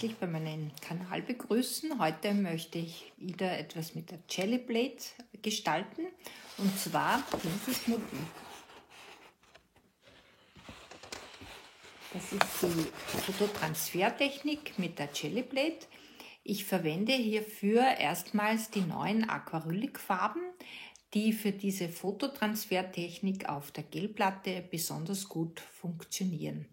herzlich bei meinem Kanal begrüßen. Heute möchte ich wieder etwas mit der Jelly Plate gestalten, und zwar dieses Modell. Das ist die Fototransfertechnik mit der Jelly Plate. Ich verwende hierfür erstmals die neuen Acrylicfarben, die für diese Fototransfertechnik auf der Gelplatte besonders gut funktionieren.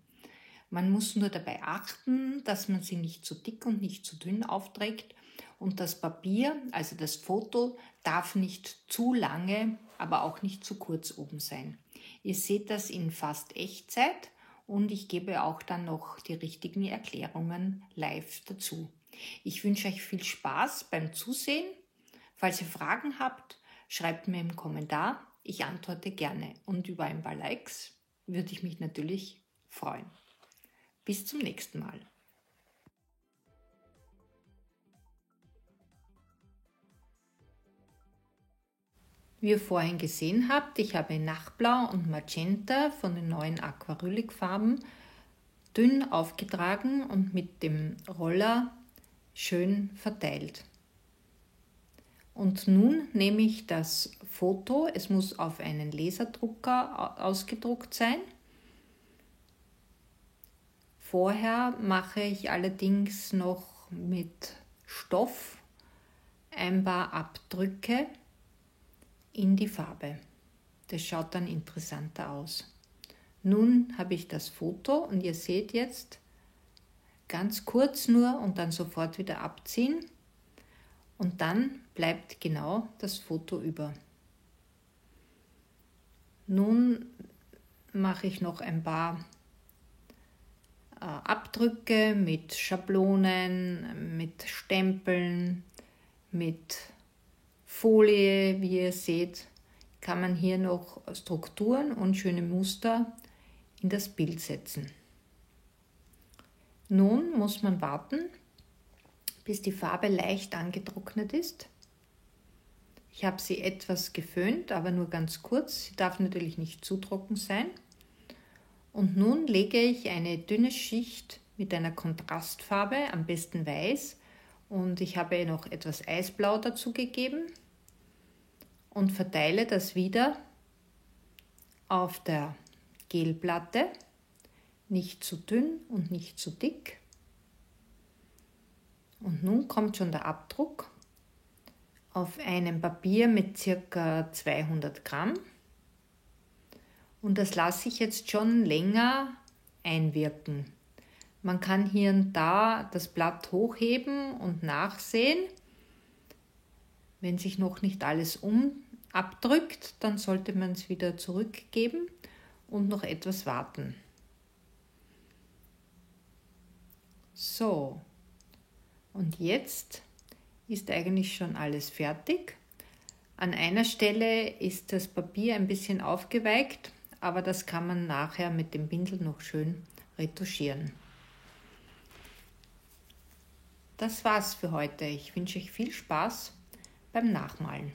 Man muss nur dabei achten, dass man sie nicht zu dick und nicht zu dünn aufträgt, und das Papier, also das Foto, darf nicht zu lange, aber auch nicht zu kurz oben sein. Ihr seht das in fast Echtzeit, und ich gebe auch dann noch die richtigen Erklärungen live dazu. Ich wünsche euch viel Spaß beim Zusehen. Falls ihr Fragen habt, schreibt mir im Kommentar. Ich antworte gerne, und über ein paar Likes würde ich mich natürlich freuen. Bis zum nächsten Mal. Wie ihr vorhin gesehen habt, ich habe Nachtblau und Magenta von den neuen Acrylicfarben dünn aufgetragen und mit dem Roller schön verteilt. Und nun nehme ich das Foto, es muss auf einen Laserdrucker ausgedruckt sein. Vorher mache ich allerdings noch mit Stoff ein paar Abdrücke in die Farbe. Das schaut dann interessanter aus. Nun habe ich das Foto und ihr seht jetzt ganz kurz nur und dann sofort wieder abziehen, und dann bleibt genau das Foto über. Nun mache ich noch ein paar Abdrücke mit Schablonen, mit Stempeln, mit Folie. Wie ihr seht, kann man hier noch Strukturen und schöne Muster in das Bild setzen. Nun muss man warten, bis die Farbe leicht angetrocknet ist. Ich habe sie etwas geföhnt, aber nur ganz kurz. Sie darf natürlich nicht zu trocken sein. Und nun lege ich eine dünne Schicht mit einer Kontrastfarbe, am besten weiß, und ich habe noch etwas Eisblau dazu gegeben, und verteile das wieder auf der Gelplatte, nicht zu dünn und nicht zu dick. Und nun kommt schon der Abdruck auf einem Papier mit ca. 200 Gramm. Und das lasse ich jetzt schon länger einwirken. Man kann hier und da das Blatt hochheben und nachsehen. Wenn sich noch nicht alles abdrückt, dann sollte man es wieder zurückgeben und noch etwas warten. So, und jetzt ist eigentlich schon alles fertig. An einer Stelle ist das Papier ein bisschen aufgeweicht, aber das kann man nachher mit dem Pinsel noch schön retuschieren. Das war's für heute. Ich wünsche euch viel Spaß beim Nachmalen.